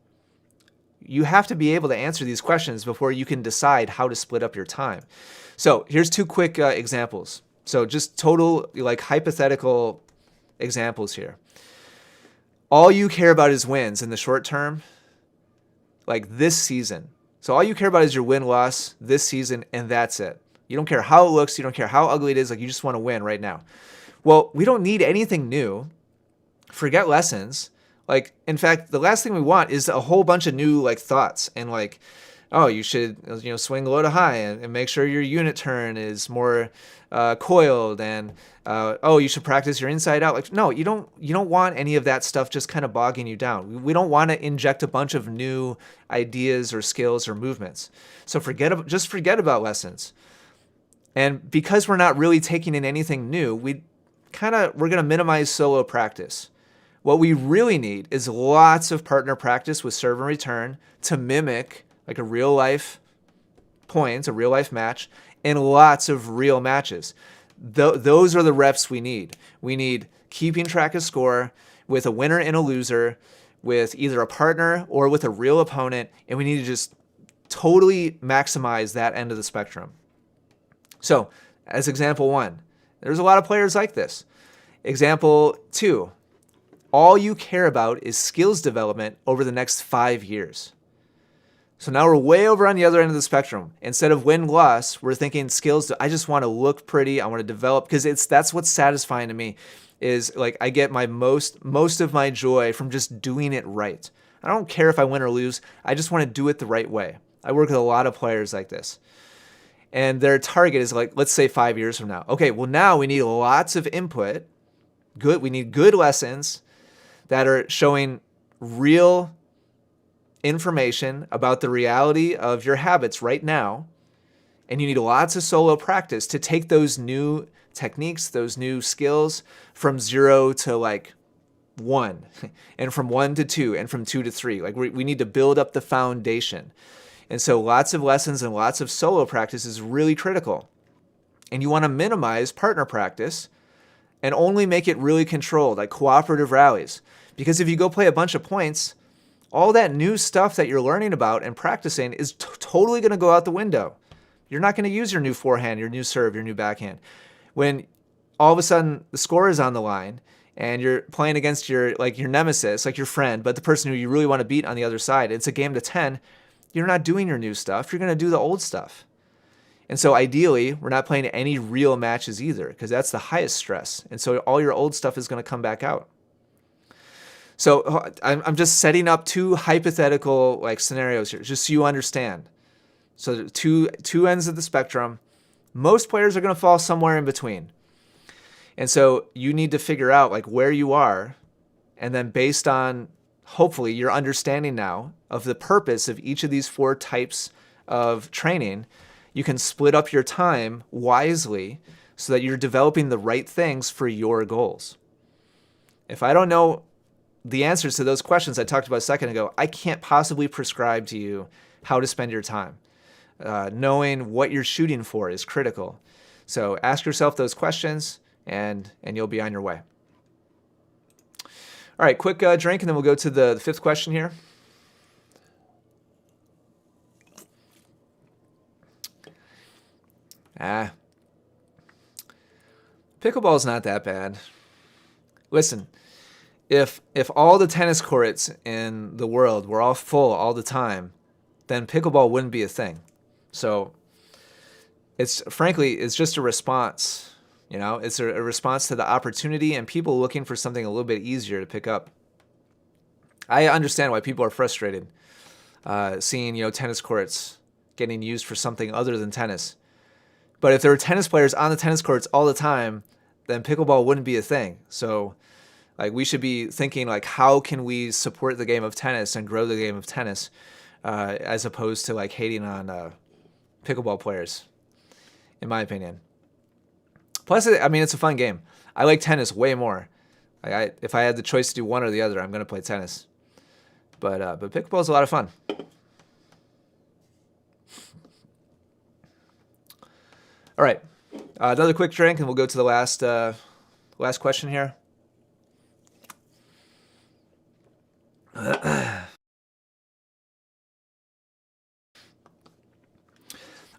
Speaker 1: You have to be able to answer these questions before you can decide how to split up your time. So here's 2 quick examples. So just total like hypothetical examples here. All you care about is wins in the short term, like this season. So all you care about is your win-loss this season, and that's it. You don't care how it looks. You don't care how ugly it is. Like, you just want to win right now. Well, we don't need anything new. Forget lessons. Like, in fact, the last thing we want is a whole bunch of new like thoughts and like, oh, you should swing low to high and make sure your unit turn is more coiled, and oh, you should practice your inside out. Like, no, you don't want any of that stuff just kind of bogging you down. We don't want to inject a bunch of new ideas or skills or movements. So just forget about lessons. And because we're not really taking in anything new, we're going to minimize solo practice. What we really need is lots of partner practice with serve and return to mimic like a real life points, a real life match, and lots of real matches. Those are the reps we need. We need keeping track of score with a winner and a loser, with either a partner or with a real opponent, and we need to just totally maximize that end of the spectrum. So, as example 1, there's a lot of players like this. Example 2, all you care about is skills development over the next 5 years. So now we're way over on the other end of the spectrum. Instead of win-loss, we're thinking skills. I just want to look pretty. I want to develop, because that's what's satisfying to me, is like I get my most of my joy from just doing it right. I don't care if I win or lose. I just want to do it the right way. I work with a lot of players like this. And their target is like, let's say 5 years from now. Okay, well now we need lots of input. We need good lessons that are showing real information about the reality of your habits right now. And you need lots of solo practice to take those new techniques, those new skills from 0 to like 1, and from 1 to 2, and from 2 to 3. Like we need to build up the foundation. And so lots of lessons and lots of solo practice is really critical. And you want to minimize partner practice and only make it really controlled, like cooperative rallies. Because if you go play a bunch of points, all that new stuff that you're learning about and practicing is totally going to go out the window. You're not going to use your new forehand, your new serve, your new backhand. When all of a sudden the score is on the line and you're playing against your nemesis, like your friend, but the person who you really want to beat on the other side, it's a game to 10, you're not doing your new stuff. You're going to do the old stuff. And so ideally, we're not playing any real matches either, because that's the highest stress. And so all your old stuff is going to come back out. So I'm just setting up 2 hypothetical like scenarios here, just so you understand. So two ends of the spectrum. Most players are going to fall somewhere in between. And so you need to figure out like where you are, and then based on hopefully your understanding now of the purpose of each of these 4 types of training, you can split up your time wisely so that you're developing the right things for your goals. If I don't know the answers to those questions I talked about a second ago, I can't possibly prescribe to you how to spend your time. Knowing what you're shooting for is critical. So ask yourself those questions, and you'll be on your way. All right, quick drink, and then we'll go to the 5th question here. Pickleball's not that bad. Listen, if all the tennis courts in the world were all full all the time, then pickleball wouldn't be a thing. So it's just a response. It's a response to the opportunity and people looking for something a little bit easier to pick up. I understand why people are frustrated seeing tennis courts getting used for something other than tennis. But if there were tennis players on the tennis courts all the time, then pickleball wouldn't be a thing. So Like, we should be thinking, like, how can we support the game of tennis and grow the game of tennis, as opposed to like hating on pickleball players, in my opinion. Plus, I mean, it's a fun game. I like tennis way more. Like, if I had the choice to do one or the other, I'm gonna play tennis. But pickleball is a lot of fun. All right, another quick drink, and we'll go to the last question here.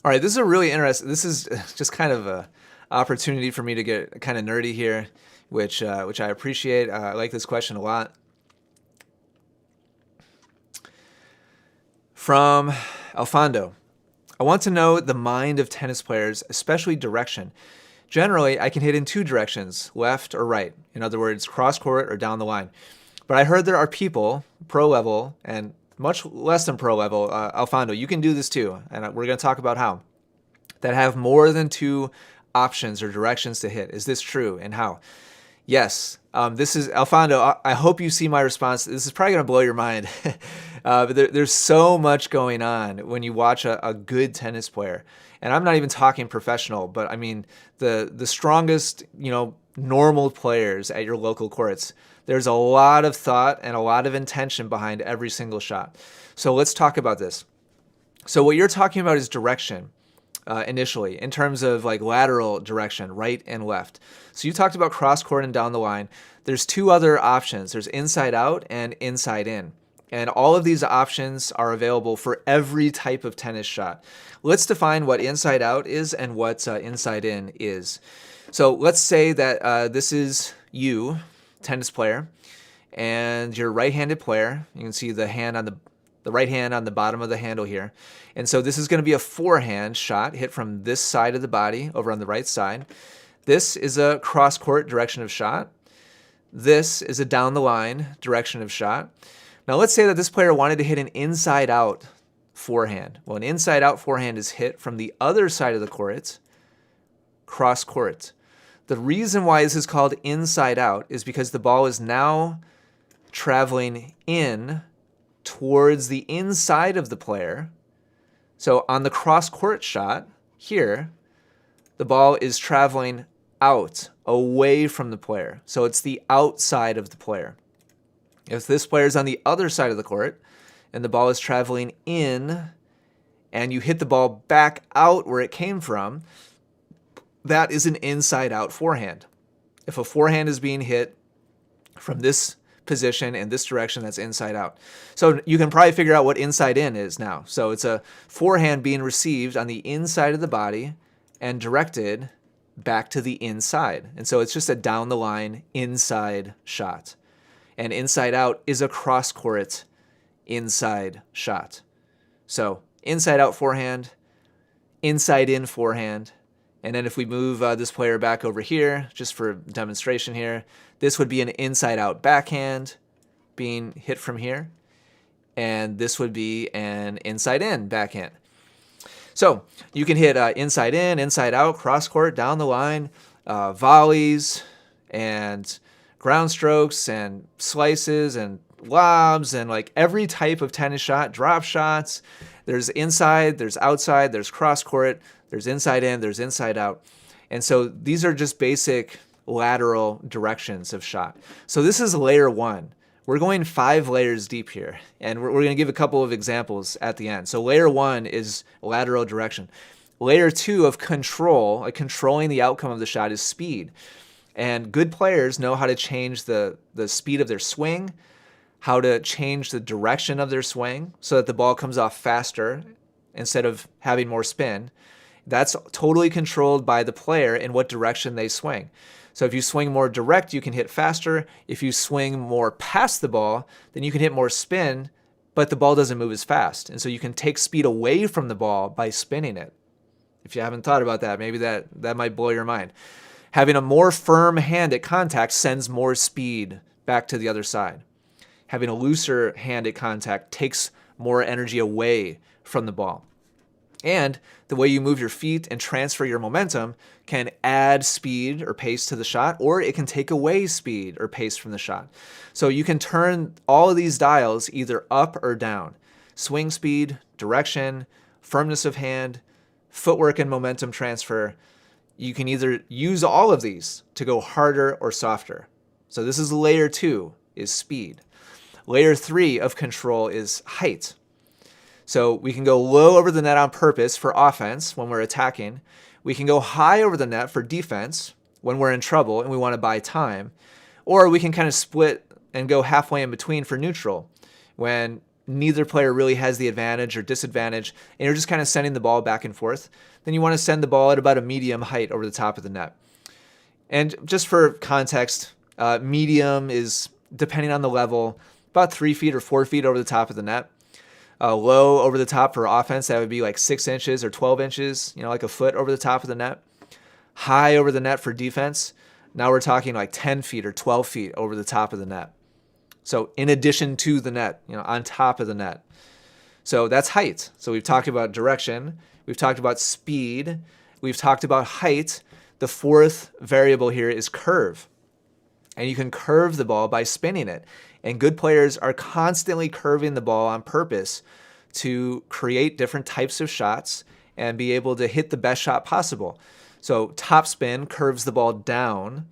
Speaker 1: All right, this is a really interesting. This is just kind of a opportunity for me to get kind of nerdy here, which I appreciate. I like this question a lot. From Alfando, I want to know the mind of tennis players, especially direction. Generally, I can hit in two directions, left or right. In other words, cross court or down the line. But I heard there are people, pro level and much less than pro level, Alfando, you can do this too, and we're going to talk about how, that have more than two options or directions to hit. Is this true, and how? Yes, this is, Alfando, I hope you see my response. This is probably going to blow your mind, but there's so much going on when you watch a good tennis player. And I'm not even talking professional, but I mean the strongest, normal players at your local courts. There's a lot of thought and a lot of intention behind every single shot. So let's talk about this. So what you're talking about is direction, initially, in terms of like lateral direction, right and left. So you talked about cross court and down the line. There's two other options. There's inside out and inside in. And all of these options are available for every type of tennis shot. Let's define what inside out is and what inside in is. So let's say that this is you, tennis player, and you're a right-handed player. You can see the hand on the right hand on the bottom of the handle here. And so this is going to be a forehand shot hit from this side of the body over on the right side. This is a cross-court direction of shot. This is a down the line direction of shot. Now let's say that this player wanted to hit an inside-out forehand. Well, an inside-out forehand is hit from the other side of the court, cross-court. The reason why this is called inside-out is because the ball is now traveling in towards the inside of the player. So on the cross-court shot here, the ball is traveling out, away from the player. So it's the outside of the player. If this player is on the other side of the court and the ball is traveling in and you hit the ball back out where it came from, that is an inside-out forehand. If a forehand is being hit from this position in this direction, that's inside out. So you can probably figure out what inside in is now. So it's a forehand being received on the inside of the body and directed back to the inside. And so it's just a down the line inside shot. And inside out is a cross court inside shot. So inside out forehand, inside in forehand. And then if we move this player back over here, just for demonstration here, this would be an inside-out backhand being hit from here. And this would be an inside-in backhand. So you can hit inside in, inside out, cross court, down the line, volleys, and ground strokes, and slices, and lobs, and like every type of tennis shot, drop shots. There's inside, there's outside, there's cross court, there's inside in, there's inside out. And so these are just basic lateral directions of shot. So this is layer one. We're going 5 layers deep here, and we're going to give a couple of examples at the end. So layer one is lateral direction. Layer two of control, like controlling the outcome of the shot, is speed. And good players know how to change the speed of their swing, how to change the direction of their swing so that the ball comes off faster instead of having more spin. That's totally controlled by the player in what direction they swing. So if you swing more direct, you can hit faster. If you swing more past the ball, then you can hit more spin, but the ball doesn't move as fast. And so you can take speed away from the ball by spinning it. If you haven't thought about that, maybe that might blow your mind. Having a more firm hand at contact sends more speed back to the other side. Having a looser hand at contact takes more energy away from the ball. And the way you move your feet and transfer your momentum can add speed or pace to the shot, or it can take away speed or pace from the shot. So you can turn all of these dials either up or down. Swing speed, direction, firmness of hand, footwork and momentum transfer. You can either use all of these to go harder or softer. So this is layer 2, is speed. Layer 3 of control is height. So we can go low over the net on purpose for offense when we're attacking. We can go high over the net for defense when we're in trouble and we want to buy time. Or we can kind of split and go halfway in between for neutral when neither player really has the advantage or disadvantage and you're just kind of sending the ball back and forth. Then you want to send the ball at about a medium height over the top of the net. And just for context, medium is, depending on the level, about 3 feet or 4 feet over the top of the net. Low over the top for offense, that would be like 6 inches or 12 inches, like a foot over the top of the net. High over the net for defense, now we're talking like 10 feet or 12 feet over the top of the net. So in addition to the net, on top of the net. So that's height. So we've talked about direction, we've talked about speed, we've talked about height. The fourth variable here is curve. And you can curve the ball by spinning it. And good players are constantly curving the ball on purpose to create different types of shots and be able to hit the best shot possible. So topspin curves the ball down,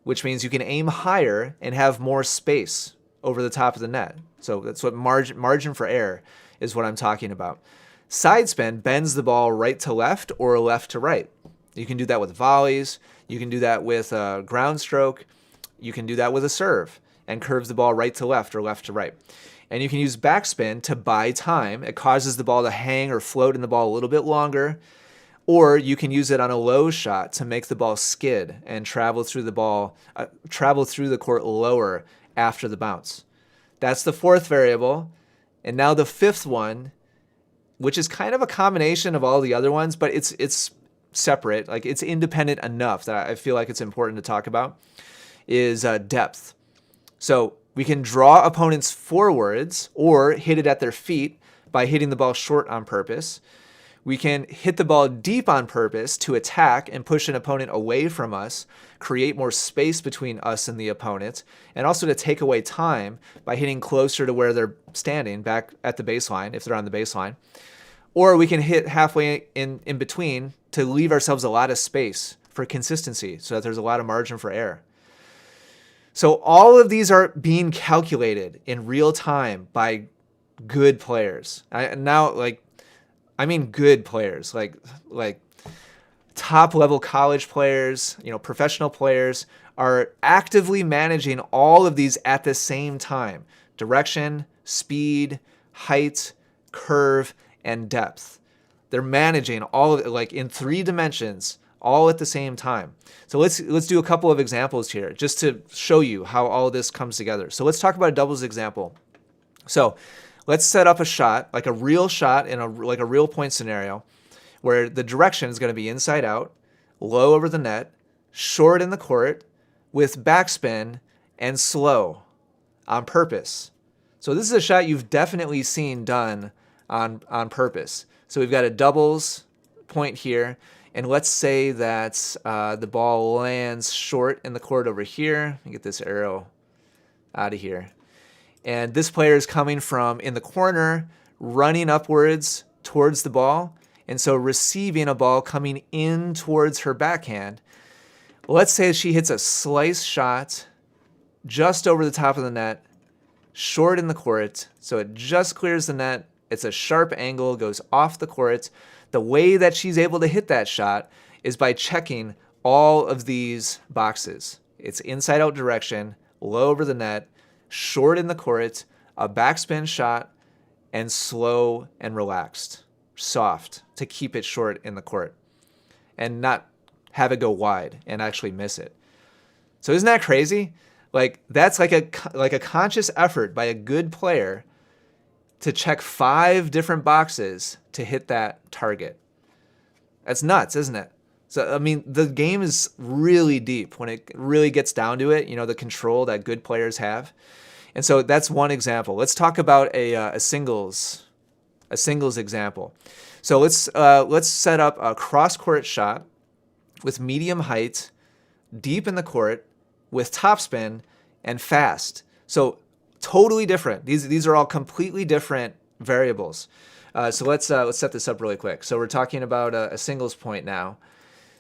Speaker 1: which means you can aim higher and have more space over the top of the net. So that's what margin for error is what I'm talking about. Side spin bends the ball right to left or left to right. You can do that with volleys. You can do that with a ground stroke. You can do that with a serve and curves the ball right to left or left to right. And you can use backspin to buy time. It causes the ball to hang or float in the ball a little bit longer. Or you can use it on a low shot to make the ball skid and travel through the court lower after the bounce. That's the fourth variable. And now the fifth one, which is kind of a combination of all the other ones, but it's separate, like it's independent enough that I feel like it's important to talk about, is depth. So we can draw opponents forwards or hit it at their feet by hitting the ball short on purpose. We can hit the ball deep on purpose to attack and push an opponent away from us, create more space between us and the opponent, and also to take away time by hitting closer to where they're standing, back at the baseline, if they're on the baseline. Or we can hit halfway in between to leave ourselves a lot of space for consistency so that there's a lot of margin for error. So all of these are being calculated in real time by good players. I mean good players, like top level college players, professional players are actively managing all of these at the same time. Direction, speed, height, curve, and depth. They're managing all of it like in 3 dimensions, all at the same time. So let's do a couple of examples here just to show you how all of this comes together. So let's talk about a doubles example. So let's set up a shot, like a real shot in a real point scenario where the direction is going to be inside out, low over the net, short in the court, with backspin and slow on purpose. So this is a shot you've definitely seen done on purpose. So we've got a doubles point here, and let's say that the ball lands short in the court over here. Let me get this arrow out of here. And this player is coming from in the corner, running upwards towards the ball, and so receiving a ball coming in towards her backhand. Let's say she hits a slice shot just over the top of the net, short in the court, so it just clears the net. It's a sharp angle, goes off the court. The way that she's able to hit that shot is by checking all of these boxes. It's inside out direction, low over the net, short in the court, a backspin shot, and slow and relaxed, soft, to keep it short in the court and not have it go wide and actually miss it. So isn't that crazy? Like that's like a conscious effort by a good player to check 5 different boxes to hit that target. That's nuts, isn't it? So, I mean, the game is really deep when it really gets down to it, the control that good players have. And so that's one example. Let's talk about a singles example. So let's set up a cross-court shot with medium height, deep in the court, with topspin, and fast. So totally different. These are all completely different variables. So let's set this up really quick. So we're talking about a singles point now.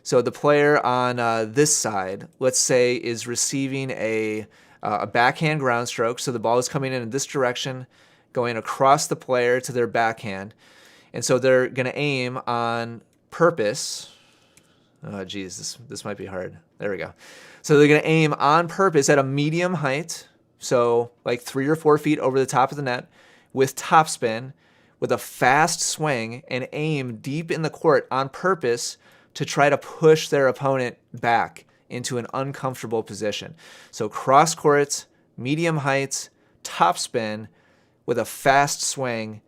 Speaker 1: So the player on this side, let's say, is receiving a backhand ground stroke. So the ball is coming in this direction, going across the player to their backhand. And so they're going to aim on purpose. Oh, geez, this might be hard. There we go. So they're going to aim on purpose at a medium height, so like 3 or 4 feet over the top of the net, with topspin, with a fast swing, and aim deep in the court on purpose to try to push their opponent back into an uncomfortable position. So cross court, medium height, topspin, with a fast swing.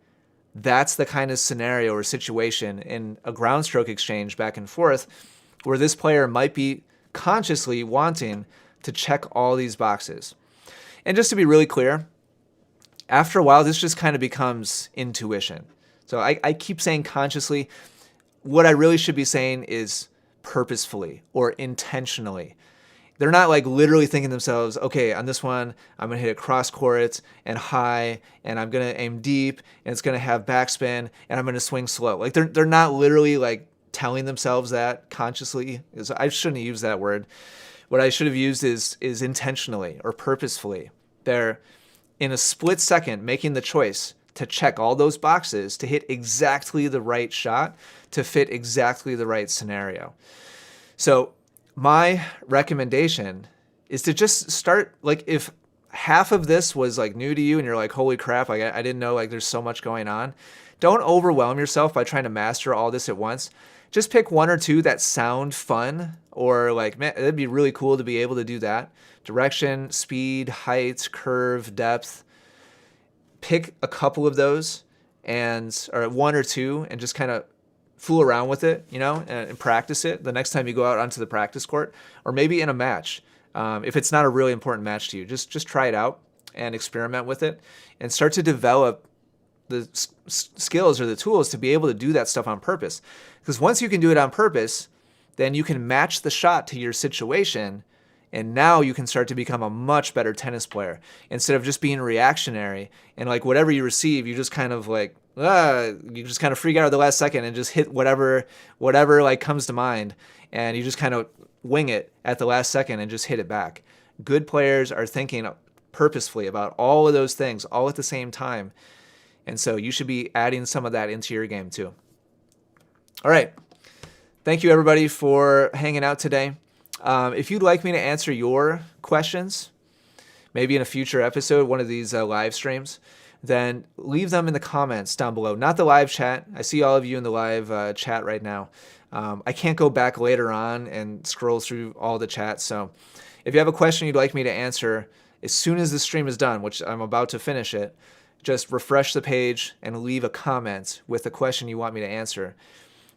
Speaker 1: That's the kind of scenario or situation in a ground stroke exchange back and forth where this player might be consciously wanting to check all these boxes. And just to be really clear, after a while, this just kind of becomes intuition. So I keep saying consciously. What I really should be saying is purposefully or intentionally. They're not like literally thinking to themselves, okay, on this one, I'm going to hit it cross court and high, and I'm going to aim deep, and it's going to have backspin, and I'm going to swing slow. Like they're not literally like telling themselves that consciously. I shouldn't have used that word. What I should have used is intentionally or purposefully. They're in a split second making the choice to check all those boxes to hit exactly the right shot to fit exactly the right scenario. So my recommendation is to just start, like, if half of this was like new to you and you're like, holy crap, like I didn't know like there's so much going on. Don't overwhelm yourself by trying to master all this at once. Just pick 1 or 2 that sound fun, or like, man, it'd be really cool to be able to do that. Direction, speed, height, curve, depth. Pick a couple of those, or 1 or 2, and just kind of fool around with it, and practice it the next time you go out onto the practice court, or maybe in a match. If it's not a really important match to you, just try it out and experiment with it and start to develop the skills or the tools to be able to do that stuff on purpose. Because once you can do it on purpose, then you can match the shot to your situation, and now you can start to become a much better tennis player instead of just being reactionary and like whatever you receive, you just kind of like, you just kind of freak out at the last second and just hit whatever like comes to mind, and you just kind of wing it at the last second and just hit it back. Good players are thinking purposefully about all of those things all at the same time. And so you should be adding some of that into your game too. All right. Thank you, everybody, for hanging out today. If you'd like me to answer your questions, maybe in a future episode, one of these live streams, then leave them in the comments down below. Not the live chat. I see all of you in the live chat right now. I can't go back later on and scroll through all the chats. So if you have a question you'd like me to answer as soon as the stream is done, which I'm about to finish it, just refresh the page and leave a comment with the question you want me to answer.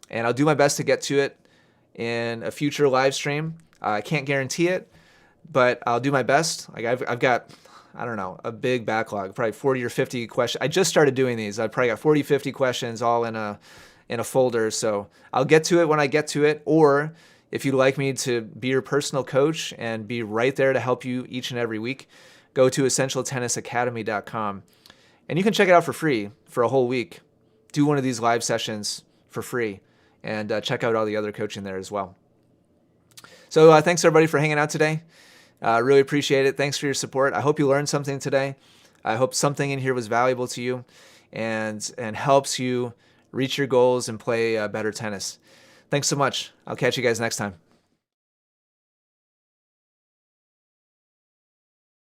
Speaker 1: And I'll do my best to get to it in a future live stream. I can't guarantee it, but I'll do my best. Like I've got, I don't know, a big backlog, probably 40 or 50 questions. I just started doing these. I've probably got 40, 50 questions all in a folder. So I'll get to it when I get to it. Or if you'd like me to be your personal coach and be right there to help you each and every week, go to essentialtennisacademy.com. And you can check it out for free for a whole week. Do one of these live sessions for free, and check out all the other coaching there as well. So thanks, everybody, for hanging out today. Really appreciate it. Thanks for your support. I hope you learned something today. I hope something in here was valuable to you and helps you reach your goals and play better tennis. Thanks so much. I'll catch you guys next time.